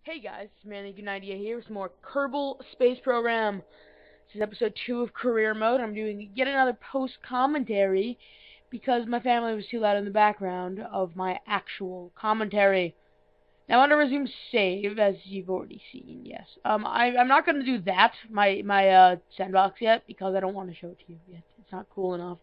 Hey guys, it's Manny Good Idea here with some more Kerbal Space Program. This is episode 2 of Career Mode. I'm doing yet another post-commentary because my family was too loud in the background of my actual commentary. Now I want to resume save, as you've already seen, yes. I'm not going to do that, my sandbox yet, because I don't want to show it to you yet. It's not cool enough.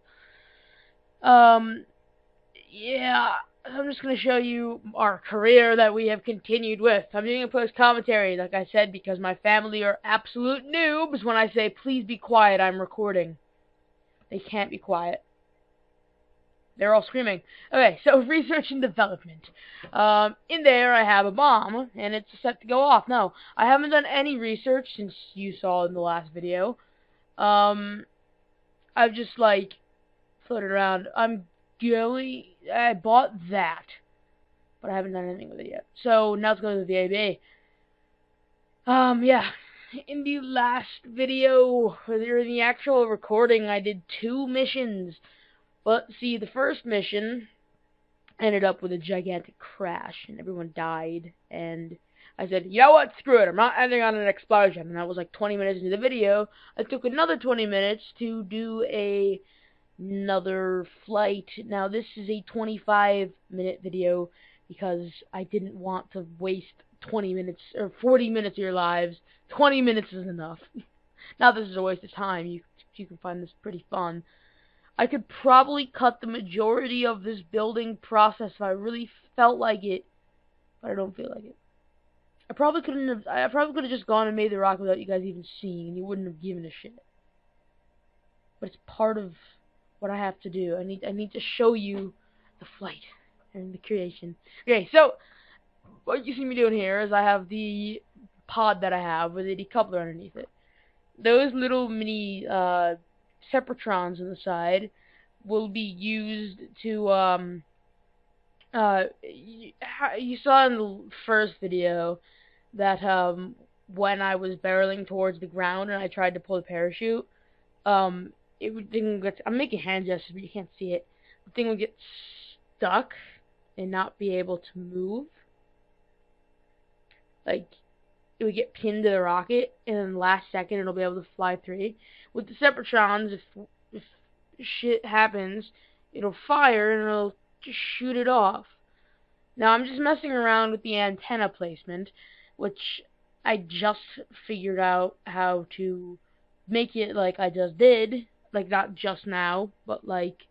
Yeah, I'm just going to show you our career that we have continued with. I'm doing a post-commentary, like I said, because my family are absolute noobs when I say, please be quiet, I'm recording. They can't be quiet. They're all screaming. Okay, so research and development. In there I have a bomb, and it's set to go off. No, I haven't done any research since you saw in the last video. I've just, floated around. I bought that, but I haven't done anything with it yet. So now let's go to the VAB. Yeah. In the last video, or in the actual recording, I did 2 missions. But see, the first mission ended up with a gigantic crash, and everyone died. And I said, you know what? Screw it. I'm not ending on an explosion. And that was like 20 minutes into the video. I took another 20 minutes to do another flight. Now this is a 25-minute video because I didn't want to waste 20 minutes or 40 minutes of your lives. 20 minutes is enough. Now this is a waste of time. You can find this pretty fun. I could probably cut the majority of this building process if I really felt like it, but I don't feel like it. I probably could have just gone and made the rock without you guys even seeing, and you wouldn't have given a shit. But it's part of what I have to do. I need to show you the flight and the creation. Okay, so what you see me doing here is I have the pod that I have with a decoupler underneath it. Those little mini separatrons on the side will be used to you saw in the first video that when I was barreling towards the ground and I tried to pull the parachute, it didn't get. I'm making hand gestures, but you can't see it. The thing would get stuck and not be able to move. Like, it would get pinned to the rocket, and then the last second it'll be able to fly free. With the separatrons, if shit happens, it'll fire and it'll just shoot it off. Now I'm just messing around with the antenna placement, which I just figured out how to make it like I just did. Like, not just now, but like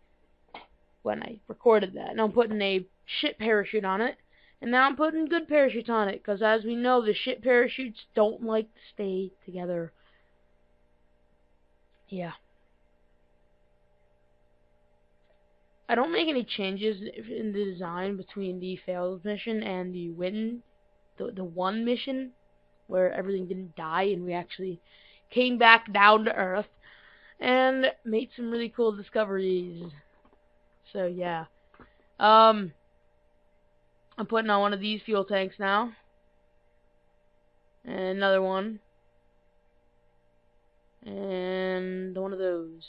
when I recorded that. Now I'm putting a shit parachute on it, and now I'm putting good parachutes on it, because as we know, the shit parachutes don't like to stay together. Yeah. I don't make any changes in the design between the failed mission and the the one mission, where everything didn't die and we actually came back down to Earth and made some really cool discoveries. So yeah. I'm putting on one of these fuel tanks now. And another one. And one of those.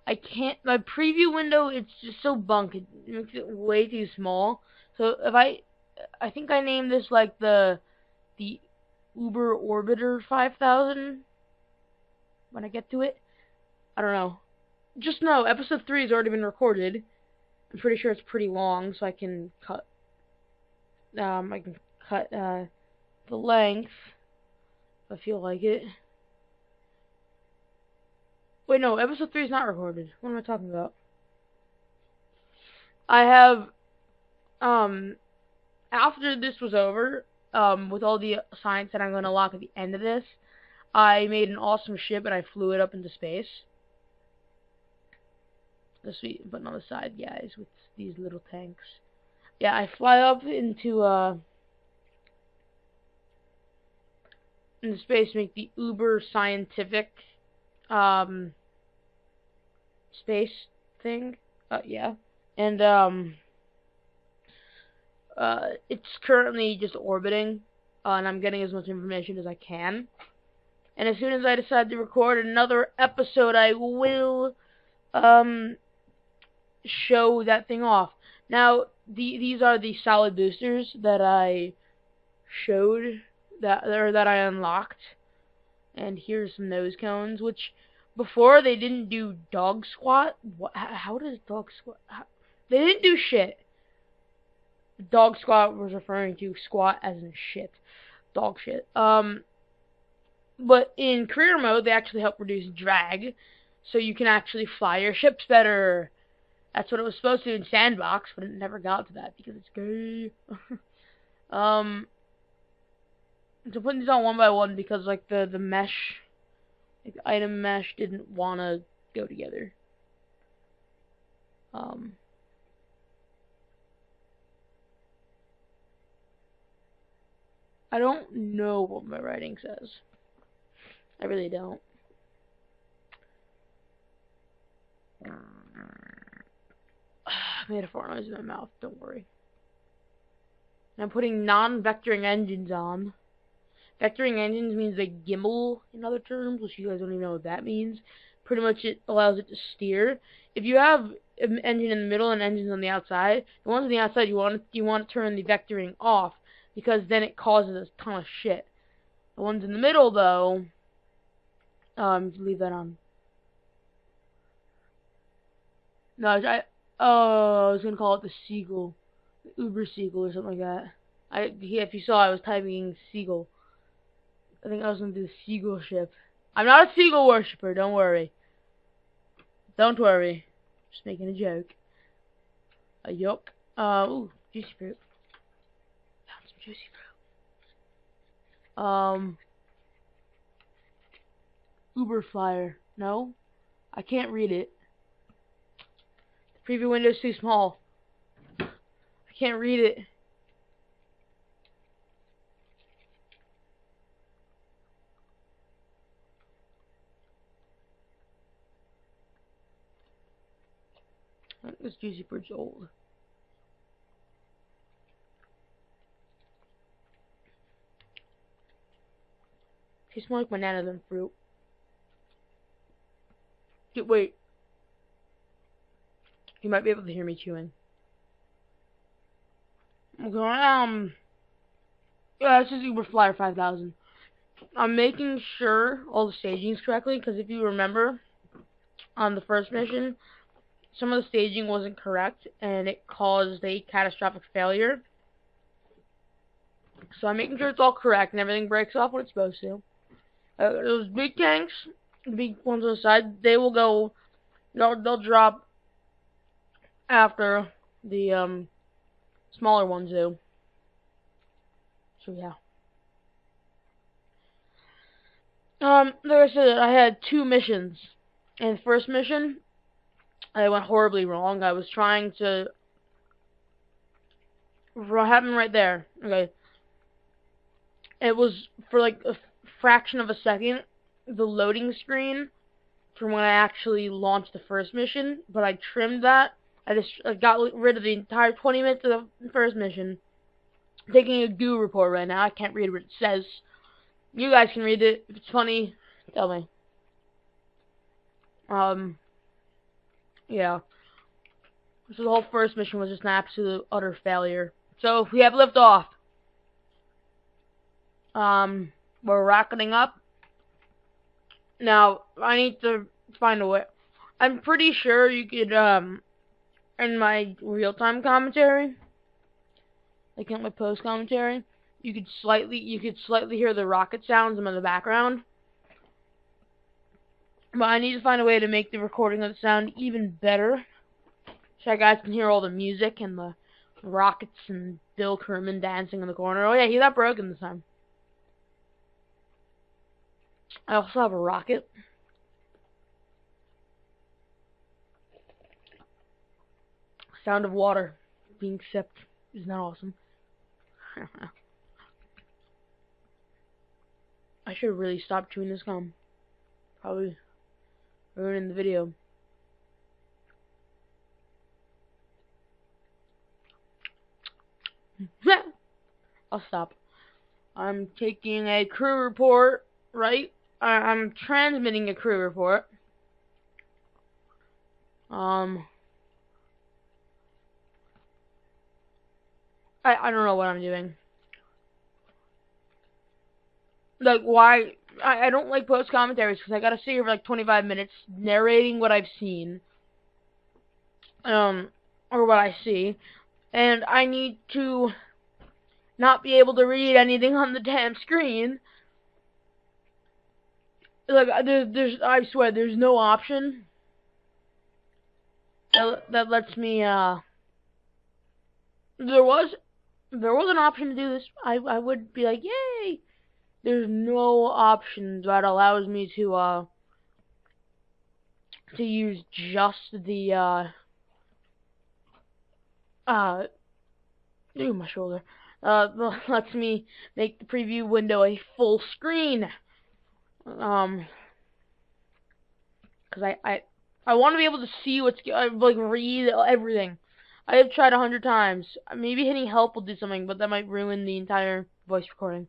I can't, my preview window, it's just so bunk, it makes it way too small. So if I think I named this like the Uber Orbiter 5000 when I get to it. I don't know. Just know, episode 3 has already been recorded. I'm pretty sure it's pretty long, so I can cut the length if I feel like it. Wait, no, episode 3 is not recorded. What am I talking about? I have, after this was over, with all the science that I'm going to lock at the end of this, I made an awesome ship and I flew it up into space. This we putting on the side, guys, with these little tanks. Yeah, I fly up into space, make the uber scientific space thing. Yeah. And it's currently just orbiting, and I'm getting as much information as I can. And as soon as I decide to record another episode, I will show that thing off. Now, these are the solid boosters that I showed that I unlocked. And here's some nose cones, which before they didn't do dog squat. How does dog squat? They didn't do shit. Dog squat was referring to squat as in shit. Dog shit. But in career mode, they actually help reduce drag, so you can actually fly your ships better. That's what it was supposed to in Sandbox, but it never got to that because it's gay. So putting these on one by one because like the mesh, like the item mesh didn't want to go together. I don't know what my writing says. I really don't. I made a fart noise in my mouth, don't worry. I'm putting non-vectoring engines on. Vectoring engines means they gimbal in other terms, which you guys don't even know what that means. Pretty much it allows it to steer. If you have an engine in the middle and engines on the outside, the ones on the outside you want to turn the vectoring off because then it causes a ton of shit. The ones in the middle though, leave that on. No, I was gonna call it the Seagull, the Uber Seagull or something like that. If you saw, I was typing Seagull. I think I was gonna do the Seagull ship. I'm not a Seagull worshiper. Don't worry. Don't worry. Just making a joke. A yuck. Ooh, juicy fruit. Found some juicy fruit. Uber flyer. No, I can't read it. The preview window is too small. I can't read it. I think this juicy fruit's old. Tastes more like banana than fruit. Wait. You might be able to hear me chewing. Okay, yeah, this is Uber Flyer 5000. I'm making sure all the staging's correctly, because if you remember, on the first mission, some of the staging wasn't correct, and it caused a catastrophic failure. So I'm making sure it's all correct, and everything breaks off when it's supposed to. Those big tanks, the big ones on the side, they will go, they'll drop after the smaller ones do. So yeah. Like I said, I had 2 missions. In the first mission, I went horribly wrong. I was trying to... What happened right there? Okay. It was for like a fraction of a second, the loading screen from when I actually launched the first mission, but I trimmed that. I got rid of the entire 20 minutes of the first mission. I'm taking a goo report right now. I can't read what it says. You guys can read it. If it's funny, tell me. Yeah. So the whole first mission was just an absolute utter failure. So we have liftoff. We're rocketing up. Now, I need to find a way. I'm pretty sure you could, in my real-time commentary, like in my post commentary, you could slightly hear the rocket sounds in the background. But I need to find a way to make the recording of the sound even better, so you guys can hear all the music and the rockets and Bill Kerman dancing in the corner. Oh yeah, he's not broken this time. I also have a rocket. Sound of water being sipped. Isn't that awesome? I should really stop chewing this gum. Probably ruining the video. I'll stop. I'm taking a crew report, right? I'm transmitting a crew report. I don't know what I'm doing. Like, why? I don't like post commentaries because I gotta sit here for like 25 minutes narrating what I've seen, or what I see, and I need to not be able to read anything on the damn screen. Like, I swear, there's no option that lets me, there was an option to do this, I would be like, yay! There's no option that allows me to use just the, ooh, my shoulder, lets me make the preview window a full screen, cause I want to be able to see like, read everything. I have tried 100 times. Maybe hitting help will do something, but that might ruin the entire voice recording.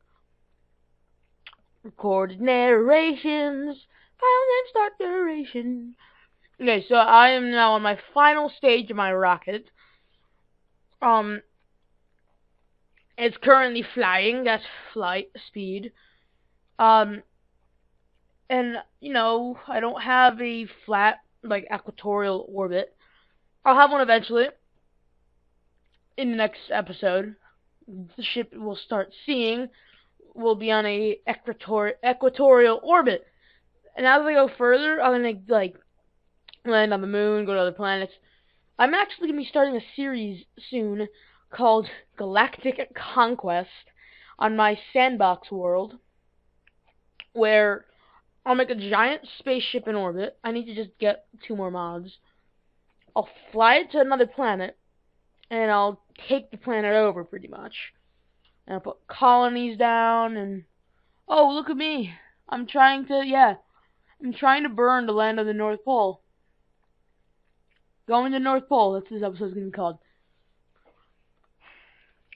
Recorded narrations. File name start narration. Okay, so I am now on my final stage of my rocket. It's currently flying. That's flight speed. And you know, I don't have a flat, like, equatorial orbit. I'll have one eventually. In the next episode, the ship will start seeing will be on a equatorial orbit. And as I go further, I'm gonna, like, land on the moon, go to other planets. I'm actually gonna be starting a series soon called Galactic Conquest on my sandbox world, where I'll make a giant spaceship in orbit. I need to just get 2 more mods. I'll fly it to another planet, and I'll take the planet over, pretty much. And I'll put colonies down, and oh, look at me. I'm trying to burn the land of the North Pole. Going to North Pole, that's what this episode's gonna be called.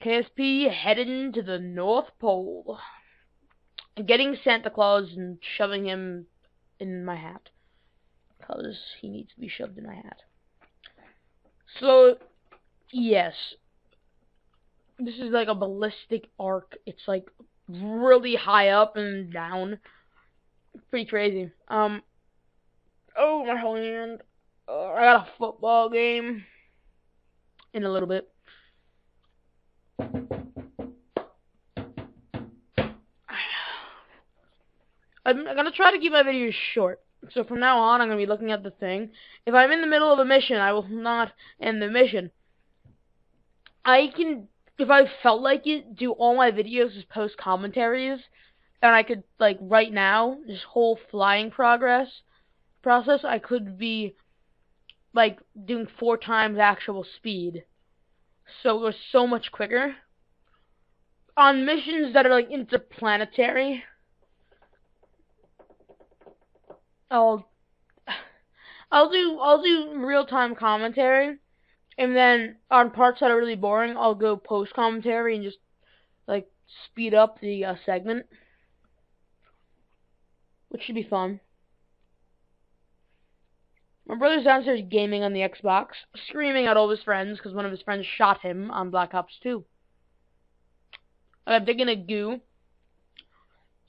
KSP heading to the North Pole. Getting Santa Claus and shoving him in my hat. Because he needs to be shoved in my hat. So, yes. This is like a ballistic arc. It's like really high up and down. Pretty crazy. Oh, my whole hand. I got a football game in a little bit. I'm gonna try to keep my videos short. So from now on, I'm gonna be looking at the thing. If I'm in the middle of a mission, I will not end the mission. I can, if I felt like it, do all my videos as post commentaries, and I could, like, right now, this whole flying process, I could be, like, doing 4 times actual speed. So it goes so much quicker. On missions that are, like, interplanetary, I'll do real-time commentary, and then on parts that are really boring, I'll go post commentary and just, like, speed up the segment, which should be fun. My brother's downstairs gaming on the Xbox, screaming at all his friends because one of his friends shot him on Black Ops 2. I'm taking a goo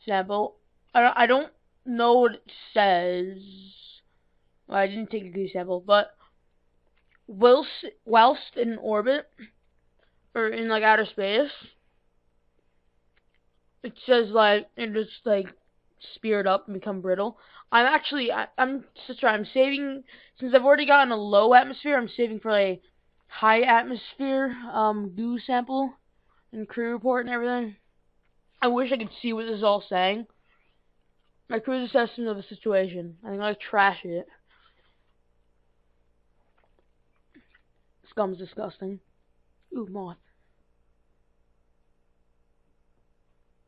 sample. I don't know what it says. Well, I didn't take a goo sample, but whilst in orbit, or in, like, outer space, it says, like, it just, like, speared up and become brittle. I'm saving, since I've already gotten a low atmosphere, I'm saving for a high atmosphere, goo sample, and crew report and everything. I wish I could see what this is all saying. My crew's assessment of the situation. I think I'll trash it. Scum's disgusting. Ooh, moth.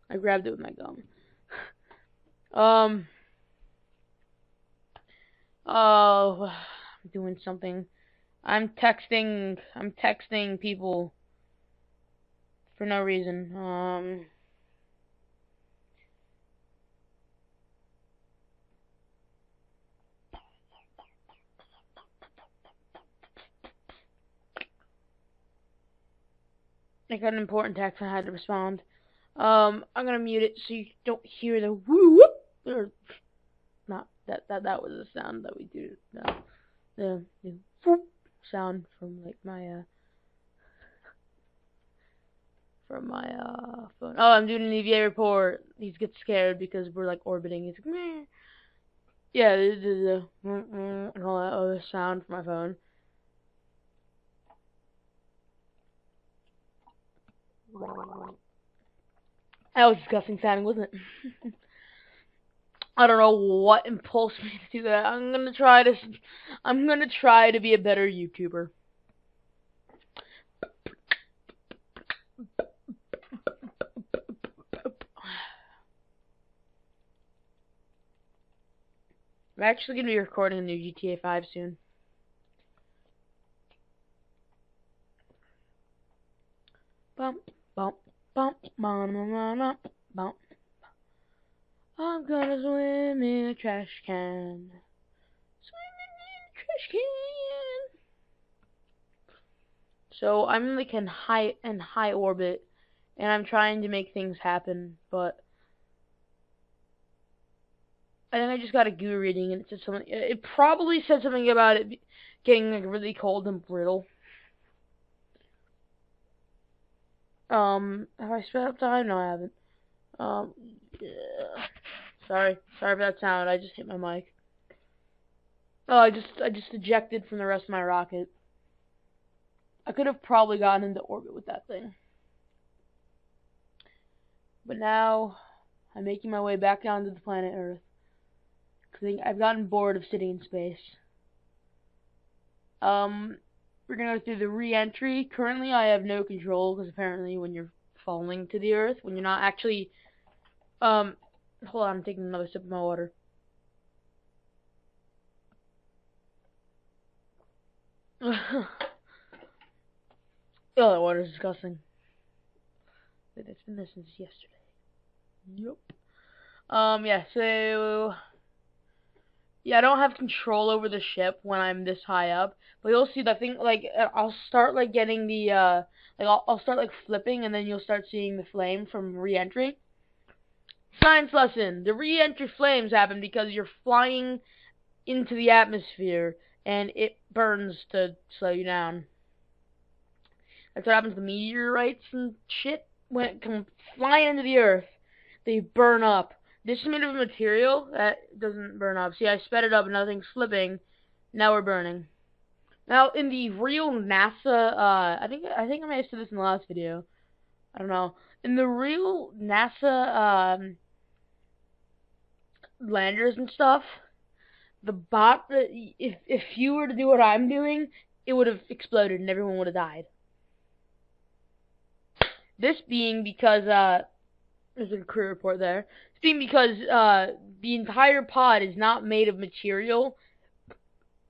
I grabbed it with my gum. Oh, I'm doing something. I'm texting people for no reason. I got an important text and I had to respond. I'm gonna mute it so you don't hear the woo whoop, or not that was the sound that we do. No, the whoop sound from like my phone. Oh, I'm doing an EVA report. He gets scared because we're like orbiting. He's like, meh. Yeah, the and all that other sound from my phone. That was disgusting sounding, wasn't it? I don't know what impulsed me to do that. I'm gonna try to be a better YouTuber. I'm actually gonna be recording a new GTA 5 soon. Bump, bump, bump, bump, bump, bump. I'm gonna swim in a trash can. Swimming in a trash can. So I'm like in high orbit, and I'm trying to make things happen, but I think I just got a goo reading, and it said something. It probably said something about it getting like really cold and brittle. Have I sped up time? No, I haven't. Yeah. Sorry for that sound. I just hit my mic. Oh, I just ejected from the rest of my rocket. I could have probably gotten into orbit with that thing. But now, I'm making my way back down to the planet Earth. Because I've gotten bored of sitting in space. We're gonna go through the re-entry. Currently, I have no control, because apparently when you're falling to the Earth, when you're not actually... hold on, I'm taking another sip of my water. Oh, that water is disgusting. It's been there since yesterday. Yep. Yeah, so... Yeah, I don't have control over the ship when I'm this high up. But you'll see that thing, like, I'll start, like, getting the, I'll start, like, flipping, and then you'll start seeing the flame from re-entry. Science lesson! The re-entry flames happen because you're flying into the atmosphere, and it burns to slow you down. That's what happens to meteorites and shit. When it comes flying into the Earth, they burn up. This is made of a material that doesn't burn up. See, I sped it up and nothing's flipping. Now we're burning. Now, in the real NASA, I think I may have said this in the last video. I don't know. In the real NASA, landers and stuff, if you were to do what I'm doing, it would have exploded and everyone would have died. This being because, there's a crew report there. This being because, the entire pod is not made of material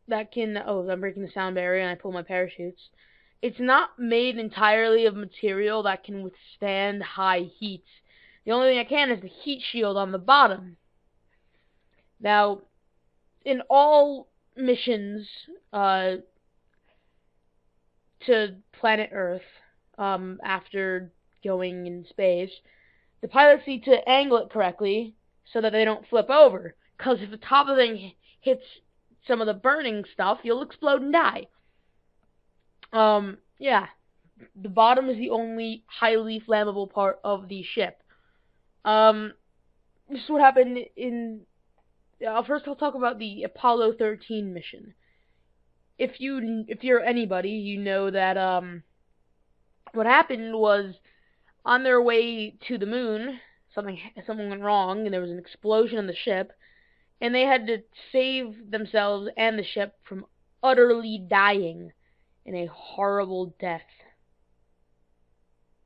that can, oh, I'm breaking the sound barrier and I pull my parachutes. It's not made entirely of material that can withstand high heat. The only thing I can is the heat shield on the bottom. Now, in all missions, to planet Earth, after going in space, the pilots need to angle it correctly so that they don't flip over. Because if the top of the thing hits some of the burning stuff, you'll explode and die. Yeah. The bottom is the only highly flammable part of the ship. This is what happened in... first I'll talk about the Apollo 13 mission. If you're anybody, you know that, what happened was, on their way to the moon, something went wrong, and there was an explosion in the ship, and they had to save themselves and the ship from utterly dying in a horrible death.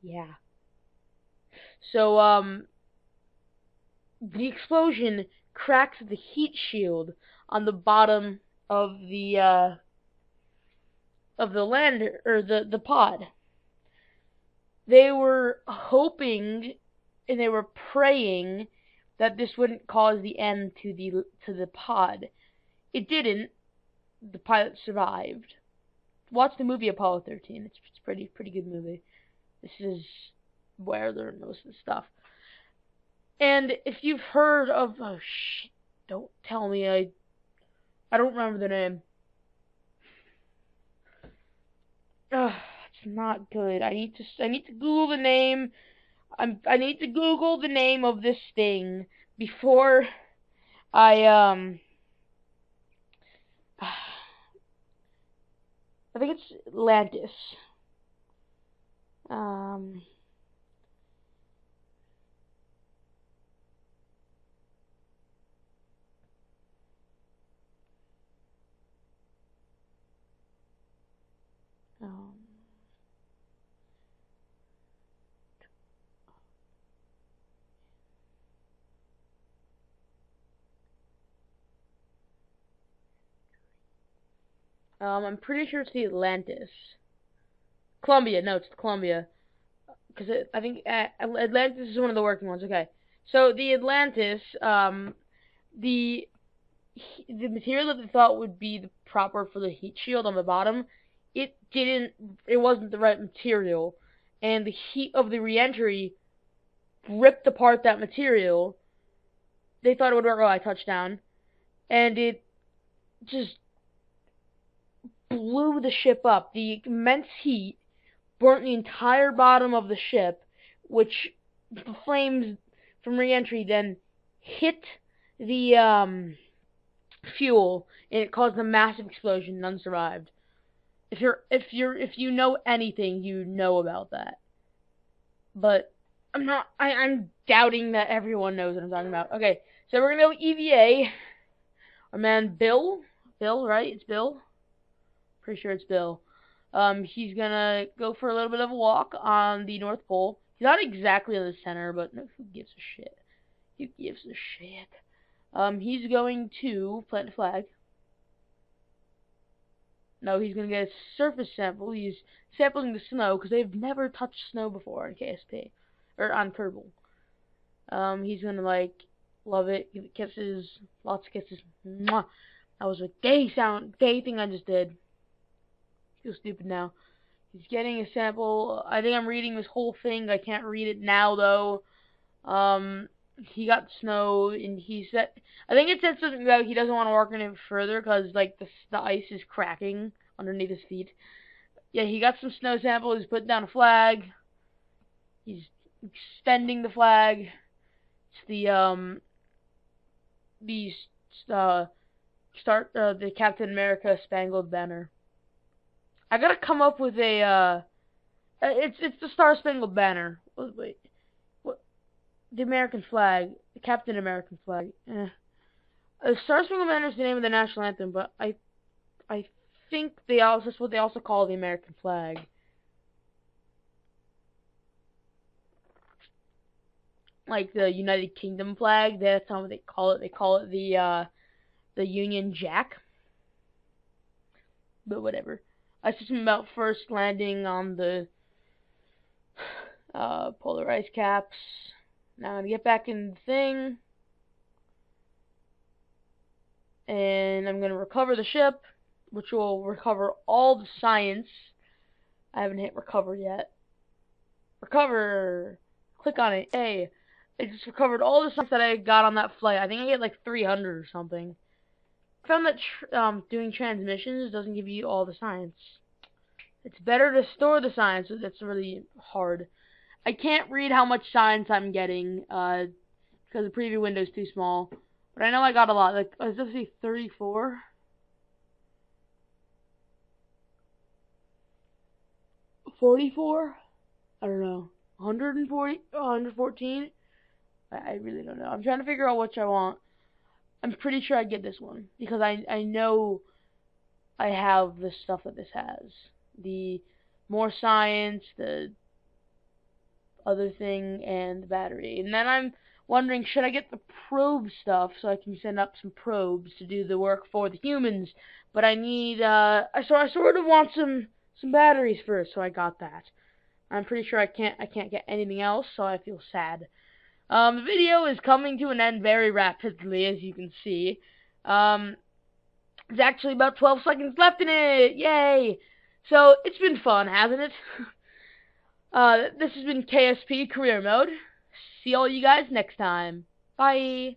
Yeah. So, the explosion cracks the heat shield on the bottom of the lander, or the pod. They were hoping and they were praying that this wouldn't cause the end to the pod. It didn't. The pilot survived. Watch the movie Apollo 13. It's pretty good movie. This is where they're most of the stuff. And if you've heard of, oh shit, don't tell me I don't remember the name. Ugh, it's not good. I need to Google the name. I need to Google the name of this thing before I I think it's Atlantis. Um, I'm pretty sure it's the Atlantis. Columbia, no, it's Columbia. Because I think Atlantis is one of the working ones. Okay, so the Atlantis, the material that they thought would be the proper for the heat shield on the bottom, it wasn't the right material, and the heat of the reentry ripped apart that material. They thought it would work. Oh, I touched down, and it just blew the ship up. The immense heat burnt the entire bottom of the ship, which the flames from reentry then hit the fuel, and it caused a massive explosion. None survived. If you know anything, you know about that. But I'm doubting that everyone knows what I'm talking about. Okay, so we're gonna go EVA. Our man Bill, right? It's Bill. Pretty sure it's Bill. He's gonna go for a little bit of a walk on the North Pole. He's not exactly in the center, but no, who gives a shit? Who gives a shit? He's going to plant a flag. No, he's gonna get a surface sample. He's sampling the snow because they've never touched snow before in KSP or on Kerbal. He's gonna love it. Give it kisses, lots of kisses. Mwah. That was a gay thing I just did. I feel stupid now. He's getting a sample. I think I'm reading this whole thing. I can't read it now though. He got snow, and he said, I think it said something about he doesn't want to work on it further because the ice is cracking underneath his feet. Yeah, he got some snow sample. He's putting down a flag. He's extending the flag. It's the Captain America Spangled Banner. I gotta come up with a it's the Star Spangled Banner. Wait. The American flag, the Captain American flag. The Star Spangled Banner is the name of the national anthem, but I think that's what they also call the American flag. Like the United Kingdom flag, that's not what they call it. They call it the Union Jack. But whatever. I said something about first landing on the polar ice caps. Now I'm gonna get back in the thing, and I'm gonna recover the ship, which will recover all the science. I haven't hit recover yet. Recover! Click on it. Hey, it just recovered all the science that I got on that flight. I think I get like 300 or something. I found that doing transmissions doesn't give you all the science. It's better to store the science. That's really hard. I can't read how much science I'm getting, because the preview window is too small. But I know I got a lot. Like, does this say 34? 44? I don't know. 140? 114? I really don't know. I'm trying to figure out which I want. I'm pretty sure I get this one, because I know I have the stuff that this has. The more science, the other thing, and the battery. And then I'm wondering, should I get the probe stuff so I can send up some probes to do the work for the humans? But I need I sort of want some batteries first, so I got that. I'm pretty sure I can't get anything else, so I feel sad. The video is coming to an end very rapidly, as you can see. There's actually about 12 seconds left in it. Yay! So it's been fun, hasn't it? This has been KSP Career Mode. See all you guys next time. Bye.